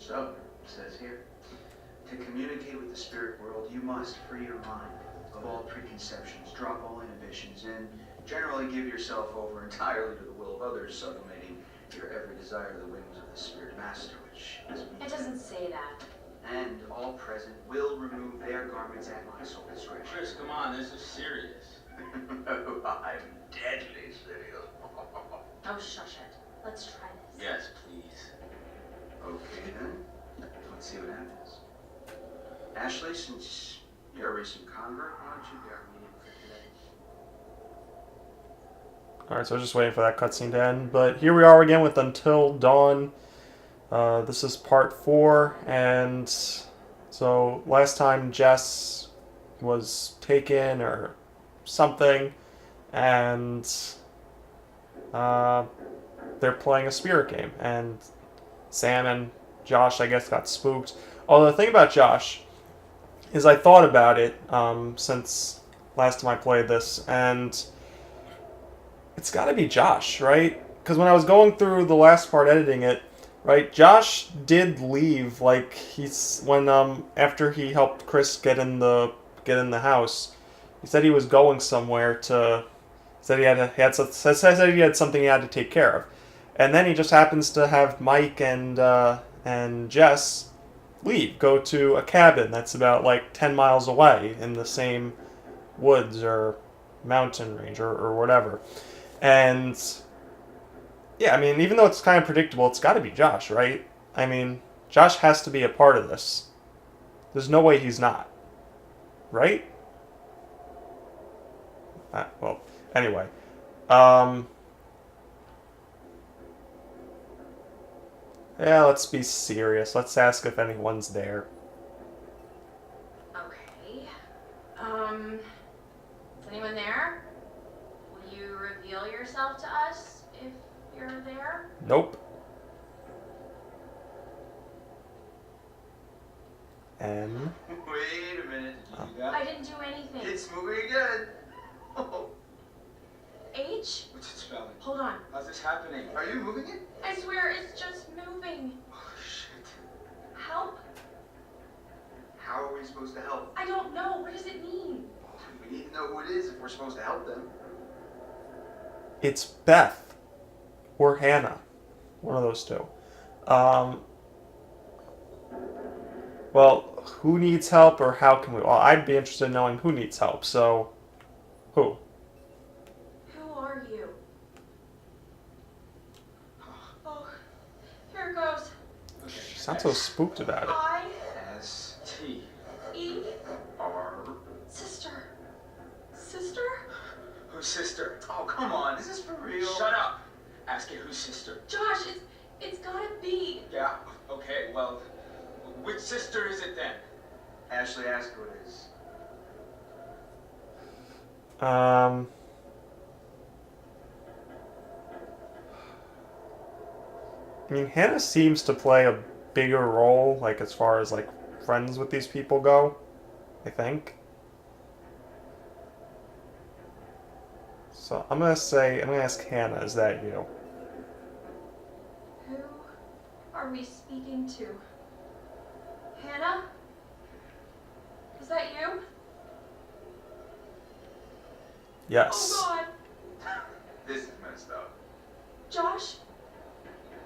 So, it says here, to communicate with the spirit world, you must free your mind of all preconceptions, drop all inhibitions, and generally give yourself over entirely to the will of others, sublimating your every desire to the whims of the spirit master, which is me. It doesn't say that. And all present will remove their garments at my sole discretion. Chris, come on, this is serious. I'm deadly serious. Oh, shush it. Let's try this. Yes, please. Okay then, let's see what happens. Ashley, since you're a recent convert, why don't you be our medium for today? Alright, so just waiting for that cutscene to end. But here we are again with Until Dawn. This is part 4, and so last time Jess was taken or something, and they're playing a spirit game, and Sam and Josh, I guess, got spooked. Although the thing about Josh is I thought about it since last time I played this, and it's got to be Josh, right? Because when I was going through the last part editing it, right, Josh did leave, like, after he helped Chris get in the house, he said he was going somewhere said he had something he had to take care of. And then he just happens to have Mike and Jess go to a cabin that's about, like, 10 miles away in the same woods or mountain range or whatever. And yeah, I mean, even though it's kind of predictable, it's got to be Josh, right? I mean, Josh has to be a part of this. There's no way he's not. Right? Well, anyway. Yeah, let's be serious. Let's ask if anyone's there. Okay. Is anyone there? Will you reveal yourself to us if you're there? Nope. And Wait a minute, did you do that? I didn't do anything. It's moving again. Oh, H? What's it spelling? Hold on. How's this happening? are you moving it? I swear it's just moving. Oh, shit. Help? How are we supposed to help? I don't know. What does it mean? We need to know who it is if we're supposed to help them. it's Beth or Hannah. One of those two. Well, who needs help or how can we... Well, I'd be interested in knowing who needs help, so... Who? Who are you? Oh, here it goes. Okay. She sounds so spooked about it. I, S-T. E, R. sister. Sister? Who's sister? Oh, come on, is this for real? Shut up! Ask it who's sister. Josh, it's gotta be. Yeah, okay, well, which sister is it then? Ashley, ask who it is. I mean, Hannah seems to play a bigger role, like, as far as, like, friends with these people go, I think. So, I'm gonna ask Hannah, is that you? Who are we speaking to? Hannah? Is that you? Yes. Oh God. This is messed up. Josh?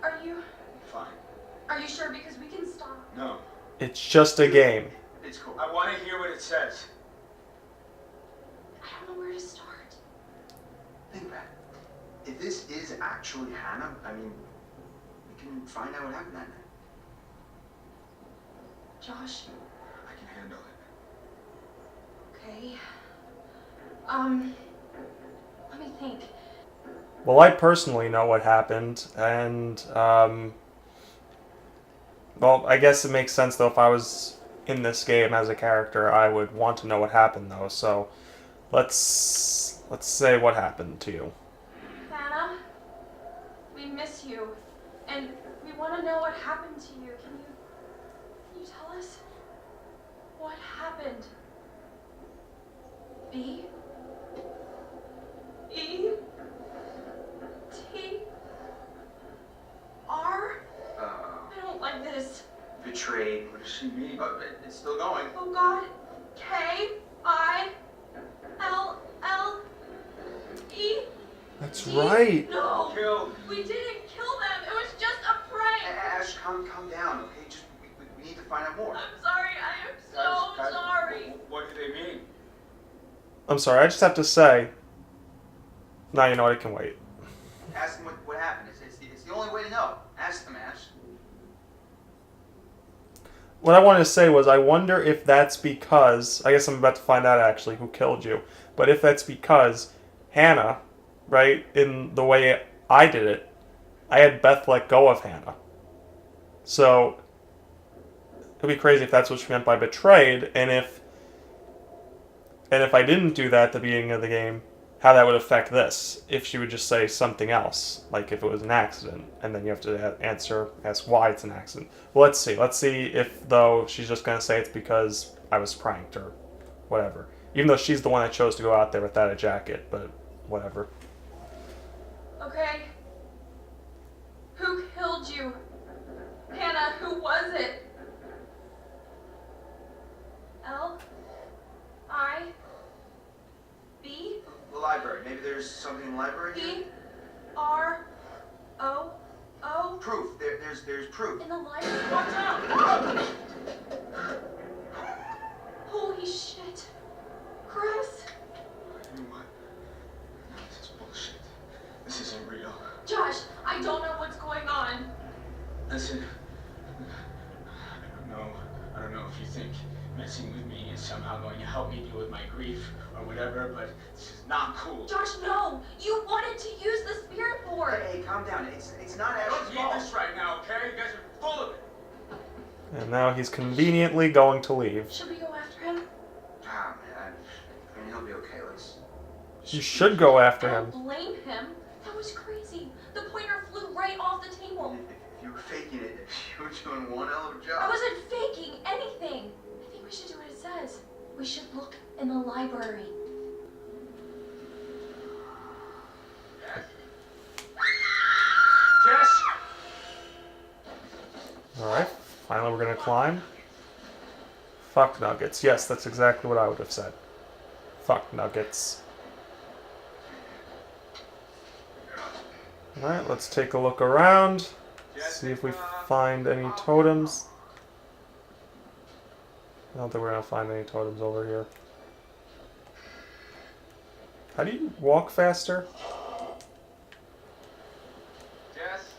Are you Fine. sure? Because we can stop. No. It's just a game. It's cool. I want to hear what it says. I don't know where to start. Think back. If this is actually Hannah, I mean, we can find out what happened that night. Josh, I can handle it. okay. Let me think. Well, I personally know what happened, and, well, I guess it makes sense, though, if I was in this game as a character, I would want to know what happened, though, so let's say what happened to you. Hannah, we miss you, and we want to know what happened to you. Can you tell us what happened? B E T R. I don't like this. betrayed. What does she mean? Oh, it's still going. Oh God. K-I-L-L-E. That's E? right. No. Killed. We didn't kill them. It was just a prank. Ash, calm down, okay? Just, we need to find out more. I'm sorry. I am so Guys, sorry. What do they mean? I'm sorry, I just have to say. Now you know what, it can wait. Ask them what happened. It's the only way to know. Ask them, Ash. What I wanted to say was, I wonder if that's because, I guess I'm about to find out actually who killed you, but if that's because Hannah, right, in the way I did it, I had Beth let go of Hannah. So, it'd be crazy if that's what she meant by betrayed, and if I didn't do that at the beginning of the game, how that would affect this. If she would just say something else, like if it was an accident, and then you have to ask why it's an accident. Well, let's see. Let's see if, though, she's just going to say it's because I was pranked or whatever. Even though she's the one that chose to go out there without a jacket, but whatever. Okay. Who killed you? Hannah, who was it? L-I-B? The library. Maybe there's something in the library here? B-R-O-O? Proof. There's proof. In the library? Watch out! Holy shit. Chris? You know what? This is bullshit. This isn't real. Josh, I don't know what's going on. Listen, I don't know if you think messing with me is somehow going to help me deal with my grief or whatever, but this is not cool. Josh, no! You wanted to use the spirit board! Hey, calm down. It's not I Ash's don't need fault. this right now, okay? You guys are full of it. And now he's conveniently going to leave. Should we go after him? Ah, man. I mean, he'll be okay. Let's. You should go after I him. don't blame him. That was crazy. The pointer flew right off the table. If you were faking it, you were doing one hell of a job. I wasn't faking anything. I think we should do what it says. We should look in the library. Jess? Alright, finally we're gonna climb. Fuck nuggets. Yes, that's exactly what I would have said. Fuck nuggets. Alright, let's take a look around. See if we find any totems. I don't think we're gonna find any totems over here. How do you walk faster? Jess?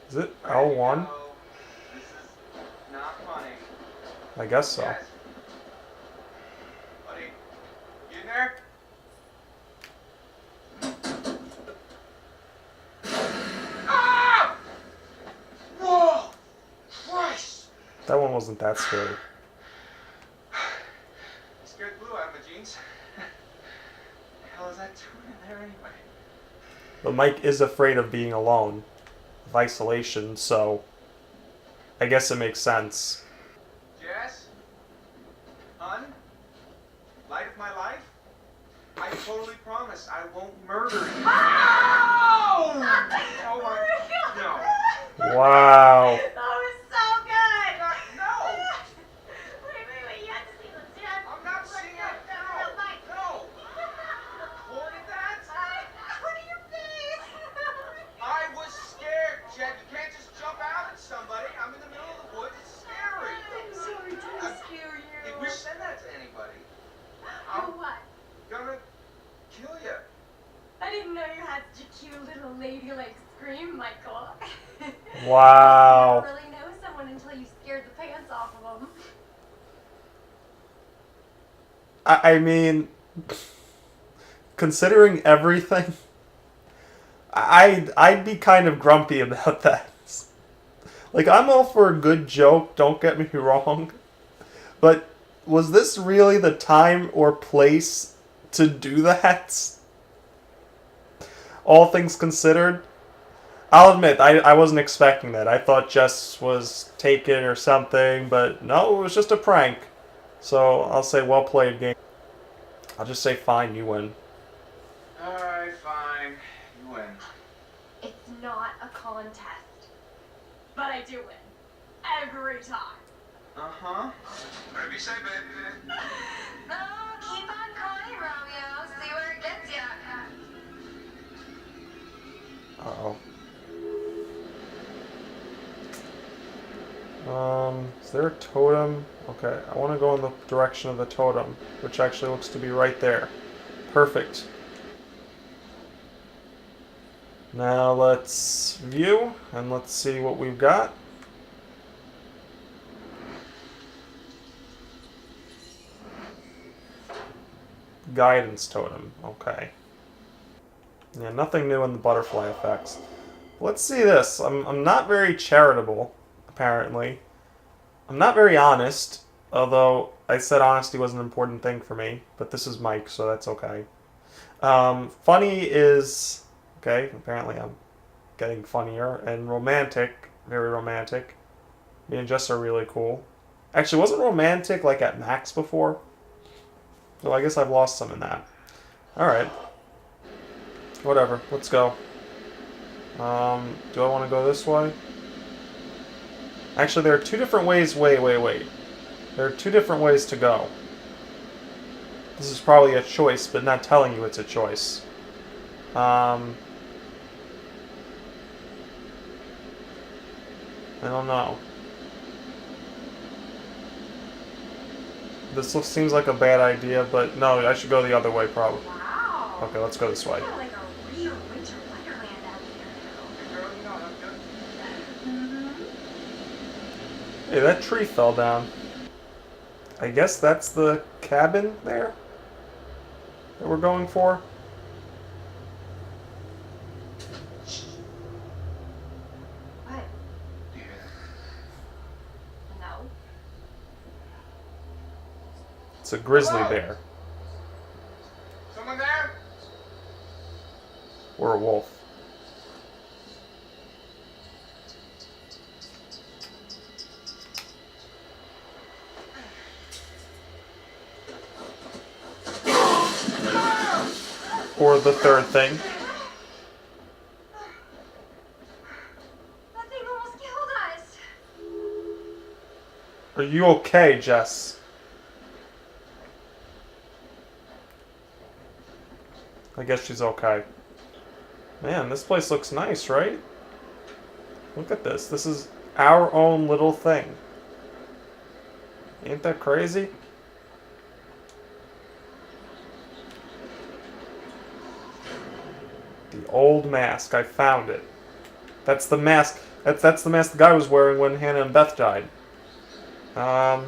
Is it Where do you L1? go? This is not funny. I guess so. Jess? Buddy, you in there? Ah! Whoa! Christ! That one wasn't that scary. Scared the glue out of my jeans. What the hell is that doing in there anyway? But Mike is afraid of being alone, of isolation, so I guess it makes sense. Jess? Hun? Light of my life? I totally promise I won't murder you. Ow! Oh my... No. Wow. That was so good! No! Wait, you have to see this. You have I'm not seeing it. No! No! Recorded that? Look at your face! I was scared, Jed. You can't just jump out at somebody. I'm in the middle of the woods. It's scary. I'm sorry to scare you. If you send that to anybody, For I'm what? gonna kill you. I didn't know you had such a cute little ladylike scream, Michael. Wow. You don't really know someone until you scared the pants off of them. I mean, considering everything, I'd be kind of grumpy about that. Like, I'm all for a good joke, don't get me wrong, but was this really the time or place to do that? All things considered, I'll admit, I wasn't expecting that. I thought Jess was taken or something, but no, it was just a prank. So I'll say well played game. I'll just say fine, you win. Alright, fine. You win. It's not a contest. But I do win. every time. Uh-huh. Better be safe, baby. Keep on calling, Romeo. See where it gets ya. Uh-oh. Is there a totem? Okay, I want to go in the direction of the totem, which actually looks to be right there. Perfect. Now let's view, and let's see what we've got. Guidance totem, okay. Yeah, nothing new in the butterfly effects. Let's see this. I'm not very charitable, apparently. I'm not very honest, although I said honesty was an important thing for me, but this is Mike, so that's okay. Funny is... Okay, apparently I'm getting funnier. And romantic, very romantic. Me and Jess are really cool. Actually, wasn't romantic like at max before? Well, I guess I've lost some in that. Alright. Whatever, let's go. Do I want to go this way? Actually, there are two different ways. Wait. There are two different ways to go. This is probably a choice, but not telling you it's a choice. I don't know. This seems like a bad idea, but no, I should go the other way probably. Wow. Okay, let's go this way. Kinda like a real winter wonderland out here. Girl, you know what I'm doing? Hey, that tree fell down. I guess that's the cabin there that we're going for. What? Do you hear that? No. It's a grizzly bear. Someone there? Or a wolf. Or the third thing. That thing almost killed us. Are you okay, Jess? I guess she's okay. Man, this place looks nice, right? Look at this. This is our own little thing. Ain't that crazy? The old mask. I found it. That's the mask. That's the mask the guy was wearing when Hannah and Beth died. No,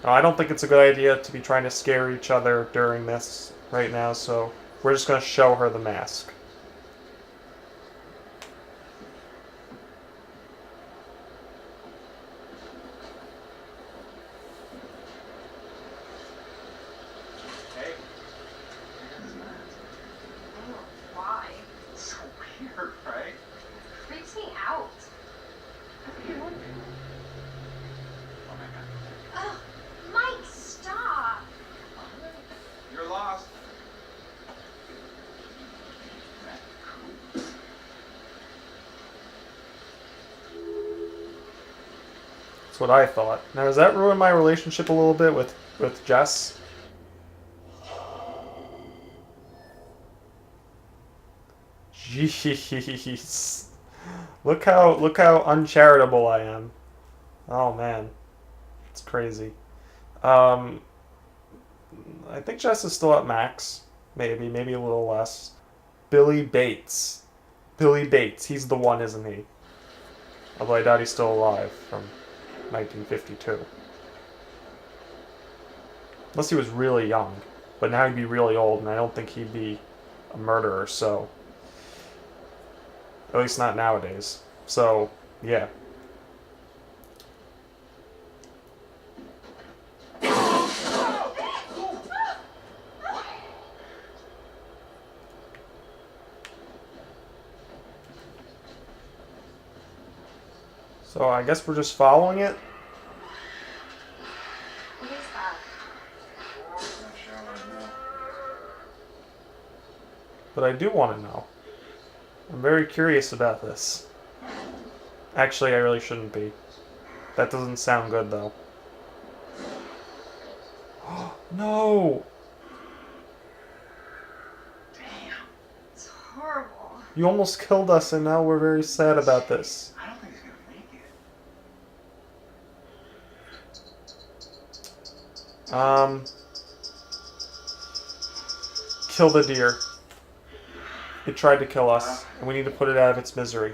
I don't think it's a good idea to be trying to scare each other during this right now, so we're just going to show her the mask. Hey. Oh, why? It's so weird, right? Freaks me out. Oh my god. Ugh, Mike, stop. You're lost. That's what I thought. Now, does that ruin my relationship a little bit with Jess? Jeez. Look how uncharitable I am. Oh man. It's crazy. I think Jess is still at max. Maybe a little less. Billy Bates. Billy Bates. He's the one, isn't he? Although I doubt he's still alive from 1952. Unless he was really young. But now he'd be really old, and I don't think he'd be a murderer, so... At least not nowadays. So, yeah. So I guess we're just following it. What is that? But I do want to know. I'm very curious about this. Actually, I really shouldn't be. That doesn't sound good, though. No! Damn. It's horrible. You almost killed us, and now we're very sad about this. I don't think he's gonna make it. Kill the deer. It tried to kill us, and we need to put it out of its misery,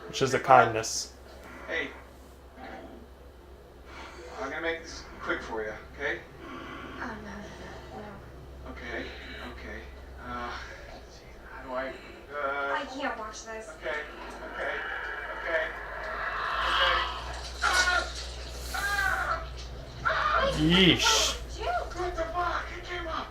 which is a kindness. Hey. I'm gonna make this quick for you, okay? Oh, no. Okay. Let's see, how do I? I can't watch this. Okay. Yeesh. What the fuck? It came up.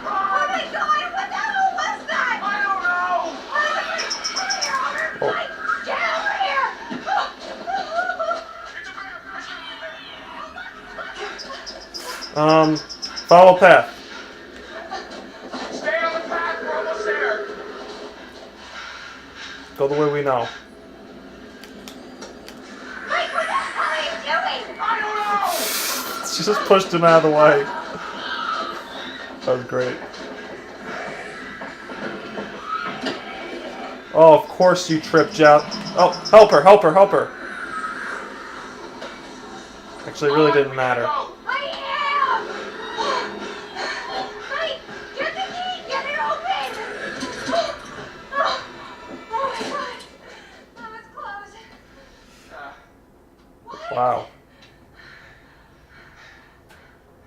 Oh my god, what the hell was that? I don't know. Get over here! Follow path. Stay on the path. We're almost there. Go the way we know. Mike, what the hell are you doing? I don't know. She just pushed him out of the way. That was great. Oh, of course you tripped out. Oh, help her. Actually, it really didn't matter. I am! Mike, get the key! Get it open! Oh my god. That was close. What? Wow.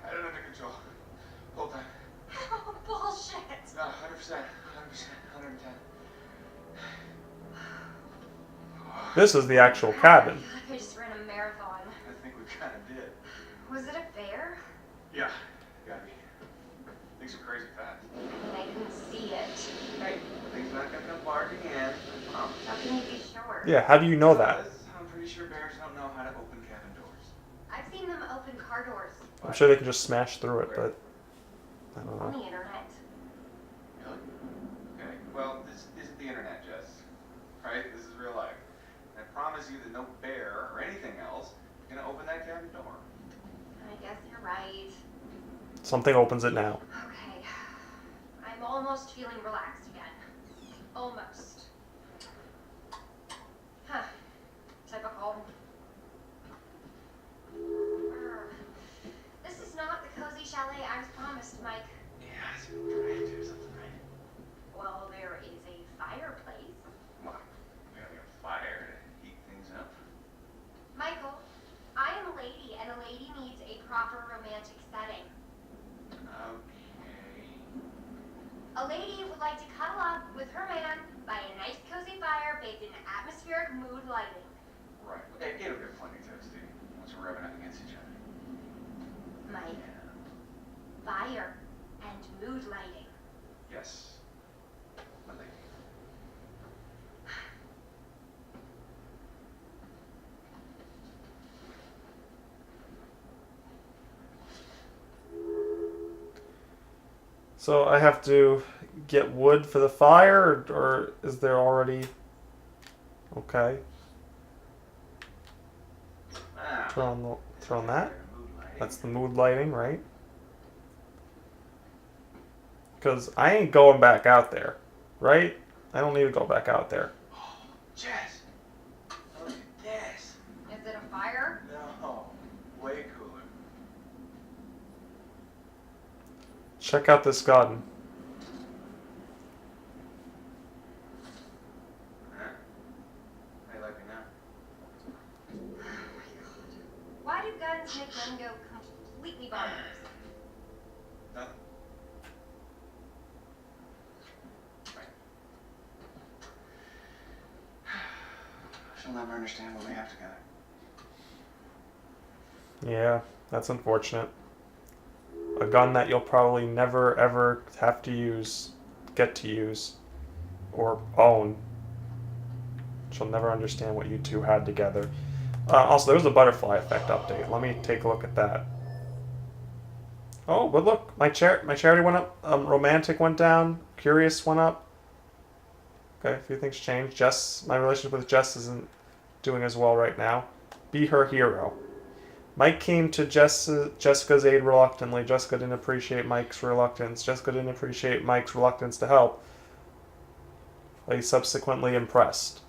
I don't under control. Hold on. Oh, bullshit. 100%. 110. This is the actual cabin. I feel like I just ran a marathon. I think we kind of did. Was it a bear? Yeah. Gotta be. Things are crazy fast. And I couldn't see it. Hey, things not gonna come large again. I promise. How can you be sure? Yeah, how do you know that? I'm pretty sure bears don't know how to open cabin doors. I've seen them open car doors I'm sure they can just smash through it, but I don't on know. the internet. Really? Okay. Well, this isn't the internet, Jess. Right? This is real life. And I promise you that no bear or anything else is gonna open that cabin door. I guess you're right. Something opens it now. Okay. I'm almost feeling relaxed again. Almost. Huh. Typical. This is not the cozy chalet I was promised, Mike. Yeah, something right. Well, there is a fireplace. Well, we have a fire to heat things up. Michael, I am a lady, and a lady needs a proper romantic setting. Okay. A lady would like to cuddle up with her man by a nice cozy fire bathed in atmospheric mood lighting. Right. Okay, it'll get plenty toasty once we're rubbing up against each other. Mike, fire and mood lighting. Yes. My lady. So I have to get wood for the fire, or is there already? Okay, throw on that. That's the mood lighting, right? Because I ain't going back out there, right? I don't need to go back out there. Jess! Look at this! Is it a fire? No. Way cooler. Check out this garden. Huh? How you like me now? Why do guns make men go completely bonkers? Nothing. Right. She'll never understand what we have together. Yeah, that's unfortunate. A gun that you'll probably never ever have to use, get to use, or own. She'll never understand what you two had together. Also, there was a butterfly effect update. Let me take a look at that. Oh, but look, my charity went up. Romantic went down. Curious went up. Okay, a few things changed. My relationship with Jess isn't doing as well right now. Be her hero. Mike came to Jessica's aid reluctantly. Jessica didn't appreciate Mike's reluctance. Jessica didn't appreciate Mike's reluctance to help. But he's subsequently impressed.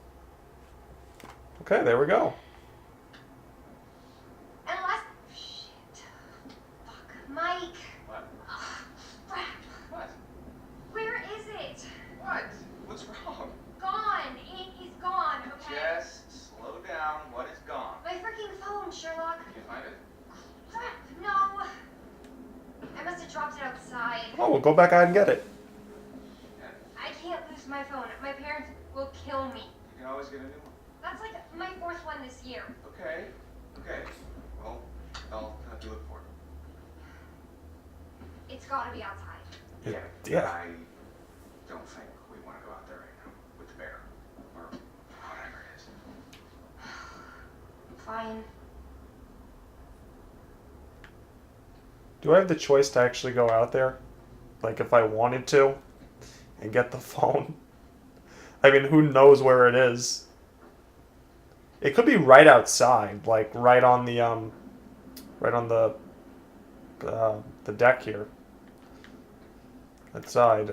Okay, there we go. And last... Shit. Fuck. Mike. What? Ugh, crap. What? Where is it? What? What's wrong? Gone. He's gone, okay? Jess, slow down. What is gone? My freaking phone, Sherlock. Can you find it? Crap. No. I must have dropped it outside. Oh, we'll go back out and get it. I can't lose my phone. My parents will kill me. You can always get a new one. That's like my 4th one this year. Okay. Okay. Well, I'll have to look for it. It's gotta be outside. Yeah. I don't think we want to go out there right now with the bear or whatever it is. Fine. Do I have the choice to actually go out there? Like, if I wanted to? And get the phone? I mean, who knows where it is? It could be right outside, like right on the deck here. Outside,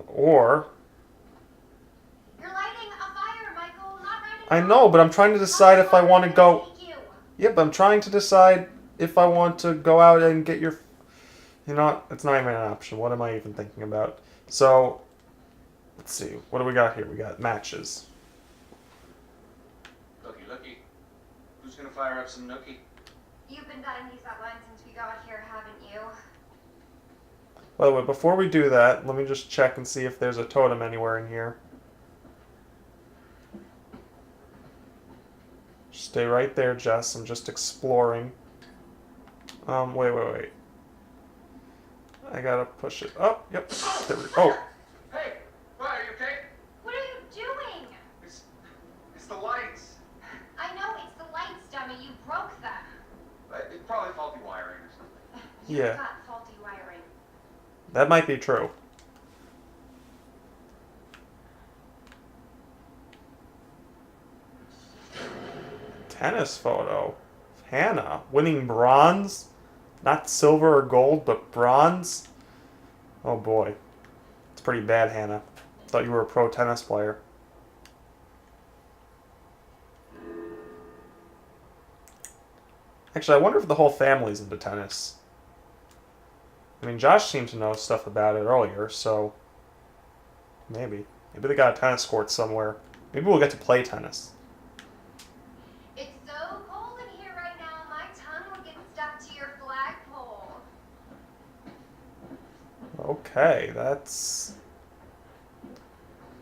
or You're lighting a fire, Michael. Not right I now. know, but I'm trying to decide if I want to go. Thank you. Yeah, but I'm trying to decide if I want to go out and get your. You know what? It's not even an option. What am I even thinking about? So, let's see. What do we got here? We got matches. Looky. Who's gonna fire up some nookie? You've been dying to use that line since we got here, haven't you? By the way, before we do that, let me just check and see if there's a totem anywhere in here. Stay right there, Jess. I'm just exploring. Wait. I gotta push it up. Yep. There we go. Oh, Hey, what? Are you okay? What are you doing? It's the lights. I know it's the lights, dummy. You broke them. It's probably faulty wiring or something. You've Yeah. got faulty wiring. that might be true. Tennis photo. Hannah winning bronze. Not silver or gold, but bronze. Oh boy. It's pretty bad, Hannah. Thought you were a pro tennis player. Actually, I wonder if the whole family's into tennis. I mean, Josh seemed to know stuff about it earlier, so maybe. Maybe they got a tennis court somewhere. Maybe we'll get to play tennis. It's so cold in here right now, my tongue will get stuck to your flagpole. Okay, that's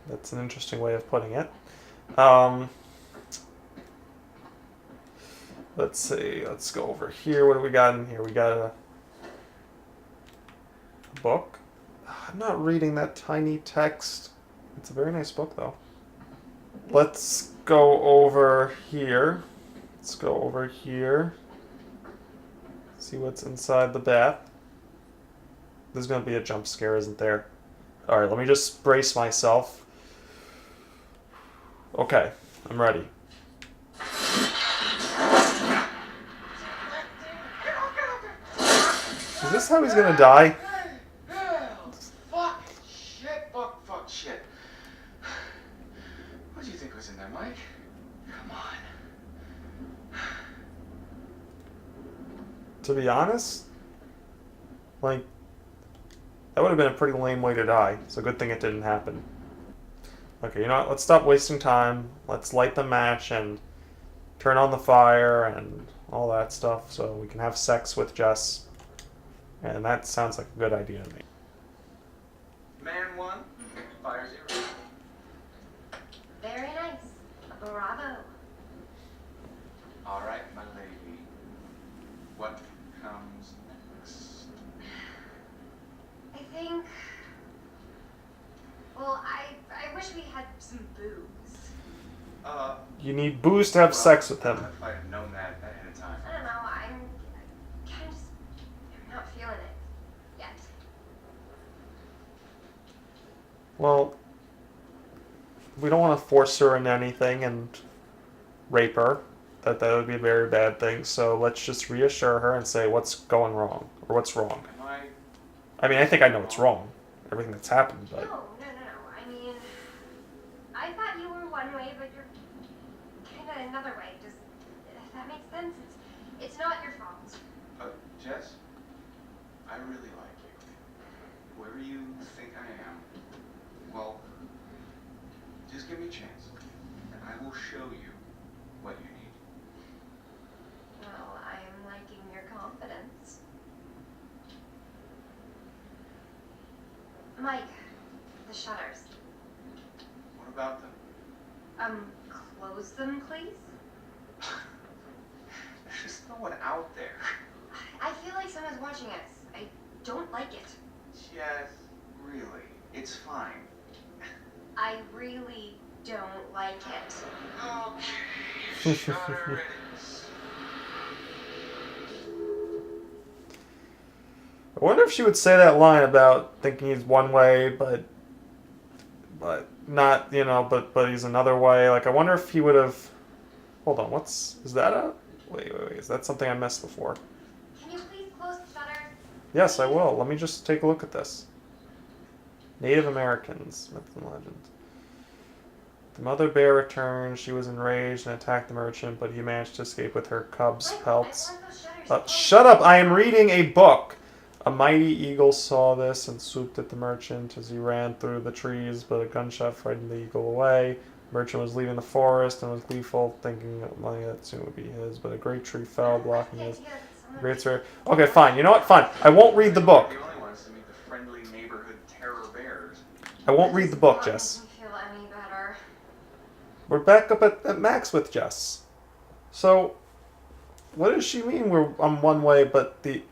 an interesting way of putting it. Let's see. Let's go over here. What do we got in here? We got a book. I'm not reading that tiny text. It's a very nice book, though. Let's go over here. Let's go over here. See what's inside the bath. There's going to be a jump scare, isn't there? Alright, let me just brace myself. Okay, I'm ready. Is this how he's going to die? Fuck, shit. What do you think was in there, Mike? Come on. To be honest, like, that would have been a pretty lame way to die. So good thing it didn't happen. Okay, you know what? Let's stop wasting time. Let's light the match and turn on the fire and all that stuff so we can have sex with Jess. And that sounds like a good idea to me. Man 1, fire 0. Very nice. Bravo. All right, my lady. What comes next? I think... Well, I wish we had some booze. You need booze to have sex with him. If I had known that ahead of time. I don't know, I'm kind of just... I'm not feeling it yet. Well, we don't want to force her into anything and rape her. That would be a very bad thing. So let's just reassure her and say what's going wrong or what's wrong. Am I? I mean, I think I know what's wrong, everything that's happened, but No. I mean, I thought you were one way, but you're kind of another way. Does that make sense? It's not your fault. Jess, I really like you. Whoever you think I am, well, just give me a chance, and I will show you what you need. Well, I'm liking your confidence. Mike, the shutters. What about them? Close them, please? There's just no one out there. I feel like someone's watching us. I don't like it. Jess, really, it's fine. I really don't like it. Okay, shutter it is. I wonder if she would say that line about thinking he's one way, but not, but he's another way. Like, I wonder if he would have. Hold on, is that a? Wait, is that something I missed before? Can you please close the shutters? Yes, I will. Let me just take a look at this. Native Americans, myths and legends. The mother bear returned. She was enraged and attacked the merchant, but he managed to escape with her cub's Mike, pelts. I want those shutters closed. Shut up! I am reading a book. A mighty eagle saw this and swooped at the merchant as he ran through the trees, but a gunshot frightened the eagle away. The merchant was leaving the forest and was gleeful, thinking that money that soon would be his, but a great tree fell, blocking his great spirit. Okay, fine. You know what? Fine. I won't read the book. The only ones to meet the friendly neighborhood terror bears. I won't read the book, Jess. Doesn't feel any better. We're back up at Max with Jess. So, what does she mean I'm one way, but the...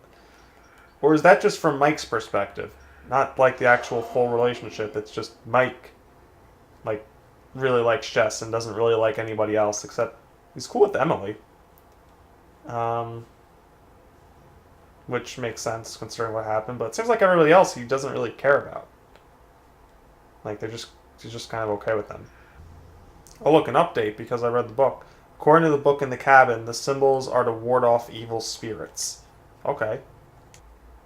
Or is that just from Mike's perspective? Not like the actual full relationship. It's just Mike, like, really likes Jess and doesn't really like anybody else except he's cool with Emily. Which makes sense considering what happened, but it seems like everybody else he doesn't really care about. Like, he's just kind of okay with them. Oh, look, an update because I read the book. According to the book in the cabin, the symbols are to ward off evil spirits. Okay.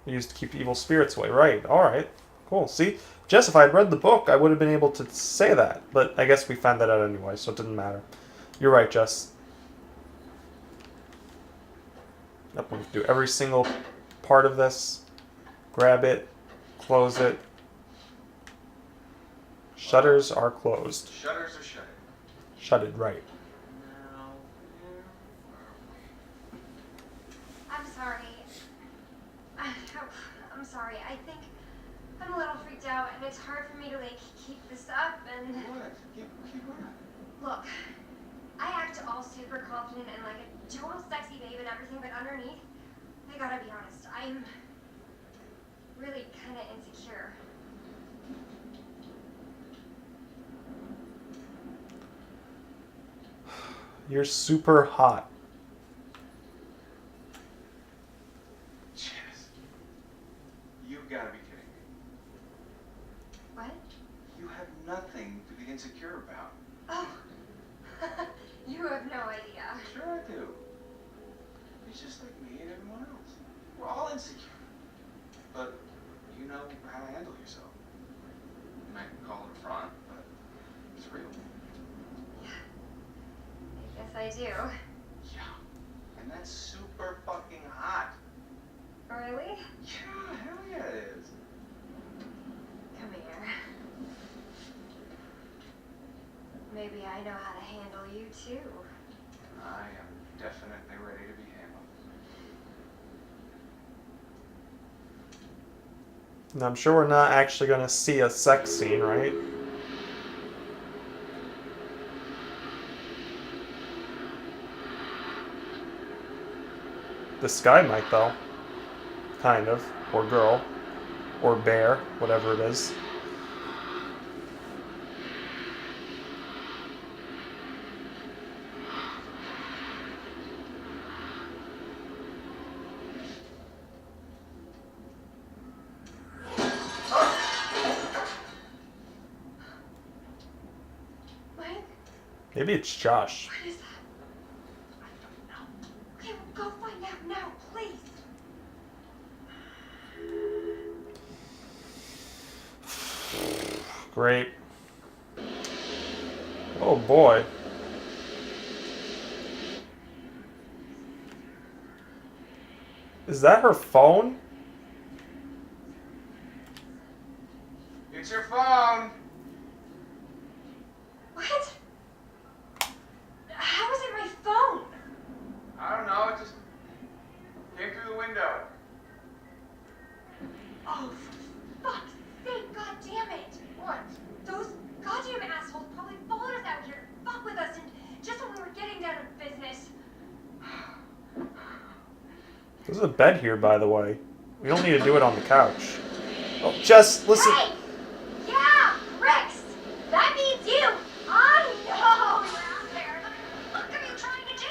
Used to keep evil spirits away. Right. Alright. Cool. See? Jess, if I had read the book, I would have been able to say that. But I guess we found that out anyway, so it didn't matter. You're right, Jess. Yep, we have to do every single part of this. Grab it. Close it. Shutters are closed. Shutters are shuttered. Shutted, right. Now, where are we? I'm sorry. I'm sorry. I think I'm a little freaked out, and it's hard for me to keep this up. And What? Keep going. look, I act all super confident and like a total sexy babe and everything, but underneath, I gotta be honest, I'm really kind of insecure. You're super hot. Jess, you've got to be kidding me. What? You have nothing to be insecure about. Oh, you have no idea. Sure I do. You're just like me and everyone else. We're all insecure. But you know how to handle yourself. You might call it a front, but it's real. I guess I do. Yeah. And that's super fucking hot. Really? Yeah, hell yeah it is. Come here. Maybe I know how to handle you too. I am definitely ready to be handled. Now, I'm sure we're not actually going to see a sex scene, right? This guy might, though. Kind of. Or girl. Or bear. Whatever it is. Maybe it's Josh. What is that? I don't know. Okay, well, go find out now, please. Great. Oh boy. Is that her phone? It's your phone. What? How is it my phone? I don't know. It just came through the window. Oh, for fuck's sake, god damn it! What? Those goddamn assholes probably followed us out here to fuck with us and just when we were getting down to business. There's a bed here, by the way. We don't need to do it on the couch. Oh, Jess, listen. Hey! Yeah, Rex! That means you! I know you're out there! What are you trying to do?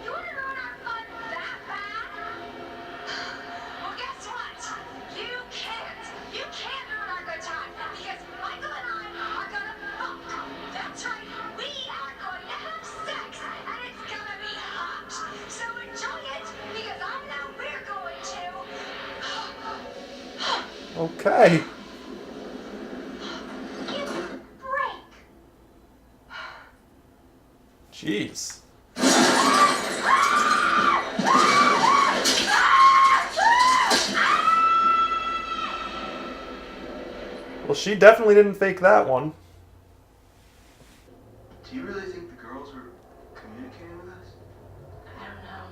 You want to ruin our fun that bad? Well, guess what? You can't. You can't ruin our good time because Michael and I are gonna fuck. That's right. We are going to have sex, and it's gonna be hot. So enjoy it because I know we're going to. Okay. Give me a break! Jeez. Well, she definitely didn't fake that one. Do you really think the girls were communicating with us? I don't know.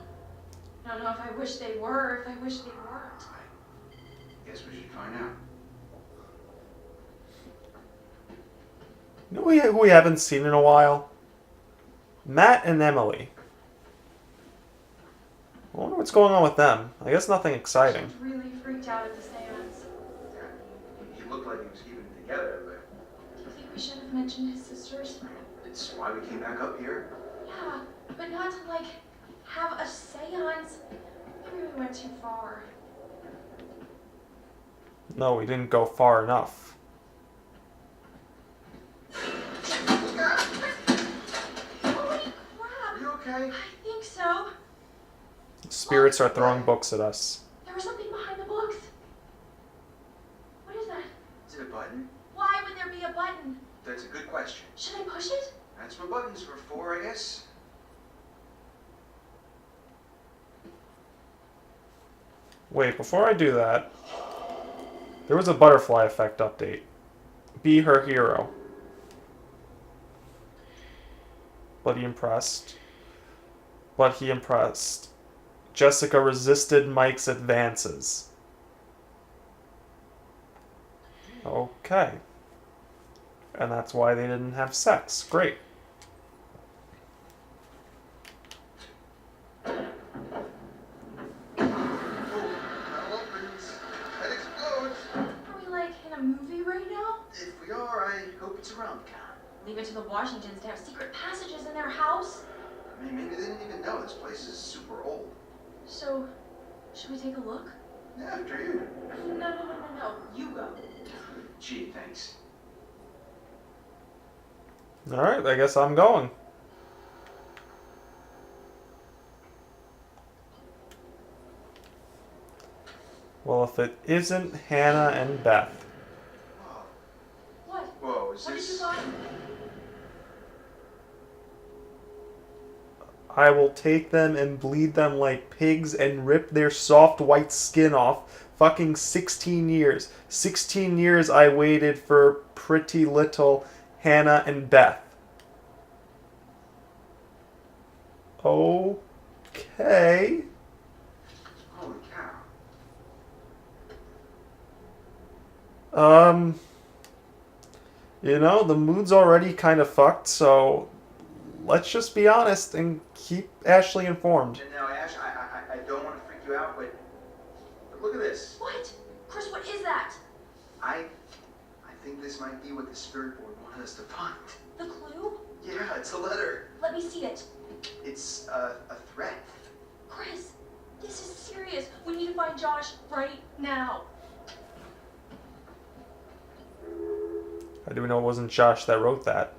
I don't know if I wish they were, if I wish they weren't. I guess we should find out. You know who we haven't seen in a while? Matt and Emily. I wonder what's going on with them. I guess nothing exciting. She was really freaked out at the seance. He looked like he was keeping it together, but Do you think we should have mentioned his sisters? it's why we came back up here. Yeah, but not to like have a seance. Maybe we went too far. No, we didn't go far enough. Holy crap! Are you okay? I think so. Spirits are throwing books at us. There was something behind the books. What is that? Is it a button? Why would there be a button? That's a good question. Should I push it? That's what buttons were for, I guess. Wait, before I do that, there was a butterfly effect update. Be her hero. But he impressed. Jessica resisted Mike's advances. Okay. And that's why they didn't have sex. Great. That opens. That explodes. Are we like in a movie right now? If we are, I hope it's a rom-com. Leave it to the Washingtons to have secret passages in their house. I mean, maybe they didn't even know this place is super old. So, should we take a look? Yeah, after you. No. You go. Gee, thanks. Alright, I guess I'm going. Well, if it isn't Hannah and Beth. Whoa. What? Whoa, is What did you this... find? I will take them and bleed them like pigs and rip their soft white skin off. Fucking 16 years. 16 years I waited for pretty little Hannah and Beth. Okay. Holy cow. You know, the mood's already kind of fucked, so let's just be honest and keep Ashley informed. And now, Ash, I don't want to freak you out, but look at this. What? Chris, what is that? I think this might be what the spirit board wanted us to find. The clue? Yeah, it's a letter. Let me see it. It's a threat. Chris, this is serious. We need to find Josh right now. How do we know it wasn't Josh that wrote that?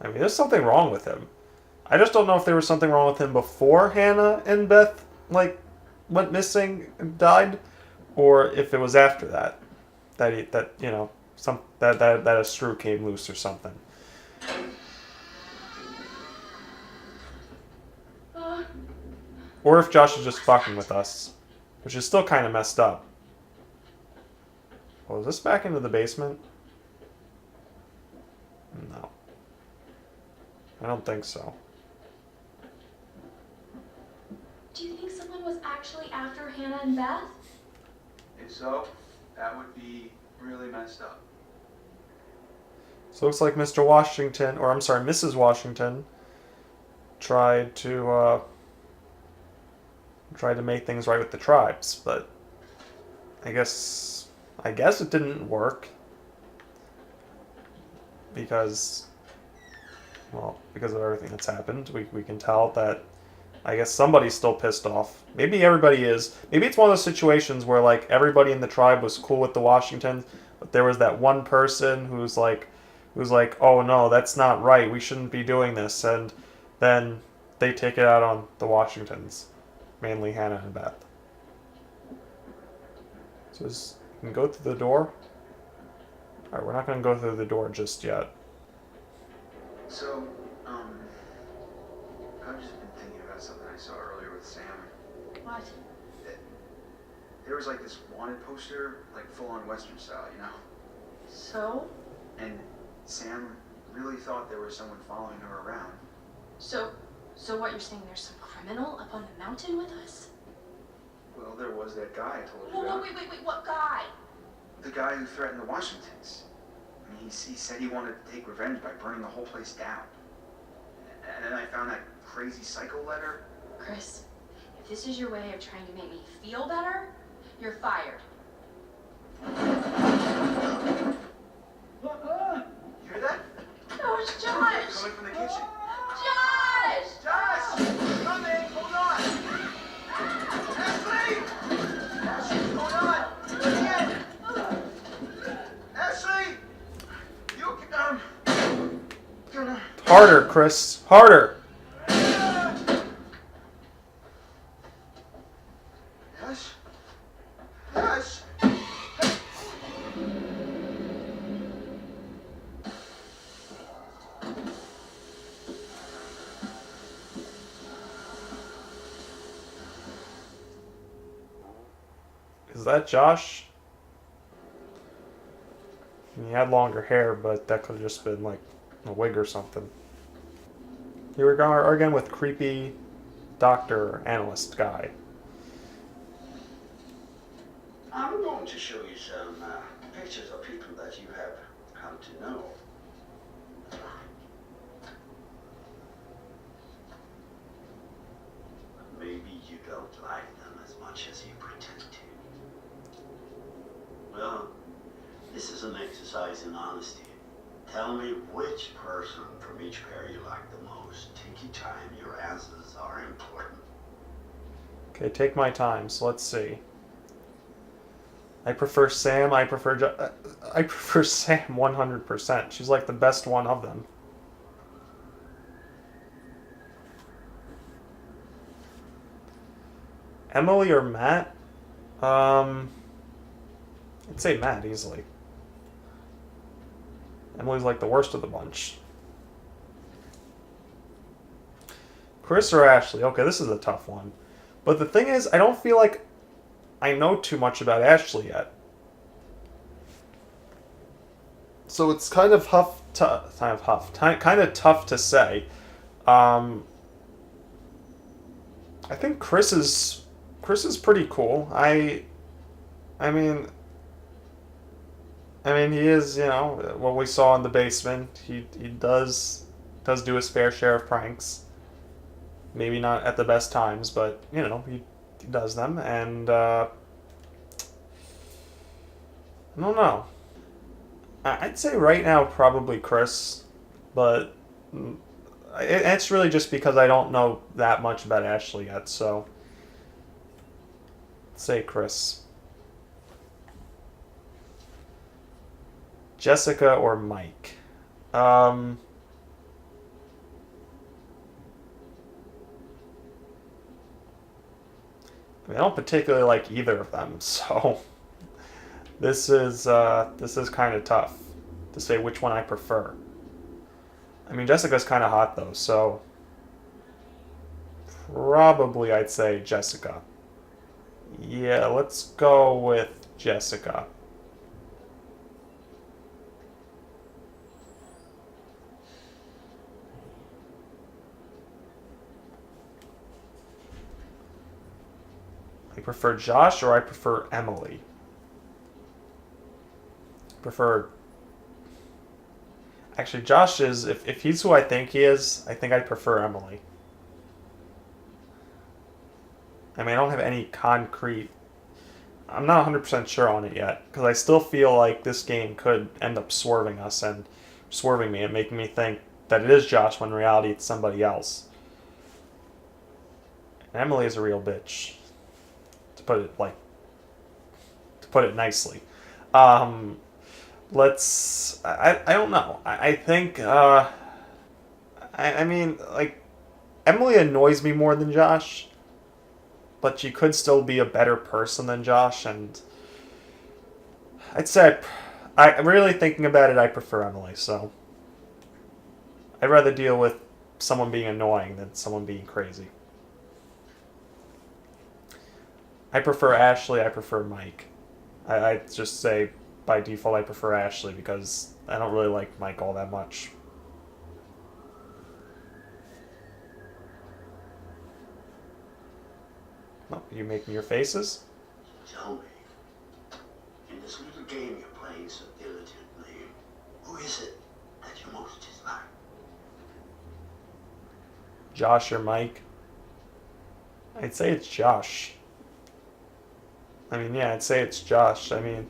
I mean, there's something wrong with him. I just don't know if there was something wrong with him before Hannah and Beth, like, went missing and died, or if it was after that. That a screw came loose or something. Or if Josh is just fucking with us, which is still kind of messed up. Well, is this back into the basement? No. I don't think so. Do you think someone was actually after Hannah and Beth? If so, that would be really messed up. So it looks like Mr. Washington, or I'm sorry, Mrs. Washington, tried to make things right with the tribes, but I guess it didn't work because of everything that's happened. We can tell that I guess somebody's still pissed off. Maybe everybody is. Maybe it's one of those situations where like everybody in the tribe was cool with the Washingtons, but there was that one person who's like, oh no, that's not right. We shouldn't be doing this, and then they take it out on the Washingtons, mainly Hannah and Beth. So you can go through the door. All right, we're not going to go through the door just yet. So, I've just been thinking about something I saw earlier with Sam. What? There was like this wanted poster, like full on Western style, you know? So? And Sam really thought there was someone following her around. So what you're saying, there's some criminal up on the mountain with us? Well, there was that guy I told you Whoa, about. wait, what guy? The guy who threatened the Washingtons. I mean, he said he wanted to take revenge by burning the whole place down. And then I found that crazy psycho letter. Chris, if this is your way of trying to make me feel better, you're fired. You hear that? No, it's Josh! Coming from the kitchen. Josh! Josh! Coming! Hold on! Ashley! Ashley, what's going on? Let me in! Ashley! You gonna... Harder, Chris. Harder. Yes? Yes? Is that Josh? He had longer hair, but that could have just been like a wig or something. Here we are again with creepy doctor analyst guy. I'm going to show you some pictures of people that you have come to know. Maybe you don't like them as much as you pretend to. Well, this is an exercise in honesty. Tell me which person from each pair you like the most. Take your time. Your answers are important. Okay, take my time. So let's see. I prefer Sam. I prefer Sam 100%. She's like the best one of them. Emily or Matt? I'd say Matt easily. Emily's like the worst of the bunch. Chris or Ashley? Okay, this is a tough one. But the thing is, I don't feel like I know too much about Ashley yet. So it's kind of tough to say. I think Chris is pretty cool. I mean, he is, you know, what we saw in the basement. He does do his fair share of pranks. Maybe not at the best times, but, you know, he does them. And, I don't know. I'd say right now probably Chris, but it's really just because I don't know that much about Ashley yet, so say Chris. Jessica or Mike? I don't particularly like either of them, so this is kind of tough to say which one I prefer. I mean, Jessica's kind of hot though, so probably I'd say Jessica. Yeah, let's go with Jessica. I prefer Josh or I prefer Emily? Actually, Josh is, if he's who I think he is, I think I'd prefer Emily. I mean, I don't have any concrete... I'm not 100% sure on it yet, because I still feel like this game could end up swerving us and swerving me and making me think that it is Josh when in reality it's somebody else. And Emily is a real bitch, to put it nicely. I don't know. I think, I mean, like, Emily annoys me more than Josh, but she could still be a better person than Josh, and I'd say, I'm really thinking about it, I prefer Emily, so I'd rather deal with someone being annoying than someone being crazy. I prefer Ashley, I prefer Mike. I just say, by default, I prefer Ashley because I don't really like Mike all that much. Oh, you making your faces? Tell me, in this little game you're playing so diligently, who is it that you most dislike? Josh or Mike? I'd say it's Josh. I mean, yeah, I'd say it's Josh. I mean,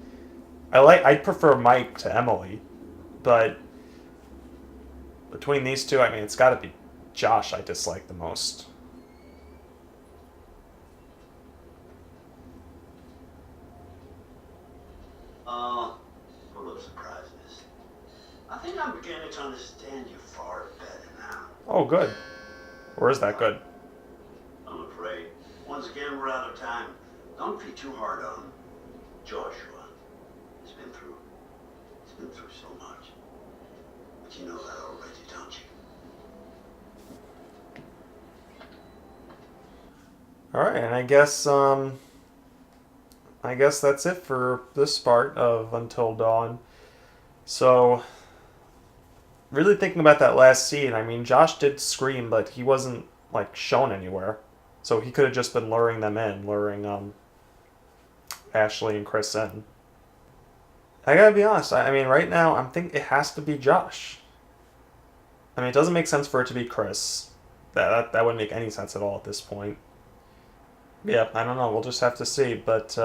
I'd prefer Mike to Emily, but between these two, I mean, it's got to be Josh I dislike the most. Full of surprises. I think I'm beginning to understand you far better now. Oh, good. Or is that good? I'm afraid. Once again, we're out of time. Don't be too hard on Joshua. He's been through so much. But you know that already, don't you? All right, and I guess that's it for this part of Until Dawn. So, really thinking about that last scene, I mean, Josh did scream, but he wasn't, like, shown anywhere. So he could have just been luring them in, luring Ashley and Chris in. I gotta be honest, I mean, right now, I'm thinking it has to be Josh. I mean, it doesn't make sense for it to be Chris. That wouldn't make any sense at all at this point. Yeah, I don't know. We'll just have to see. But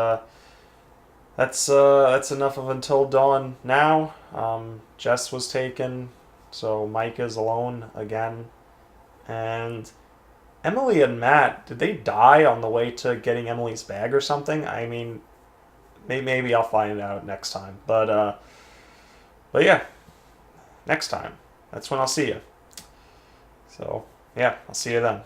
that's enough of Until Dawn now. Jess was taken, so Mike is alone again. And Emily and Matt, did they die on the way to getting Emily's bag or something? I mean, maybe I'll find out next time. But yeah, next time. That's when I'll see you. So yeah, I'll see you then.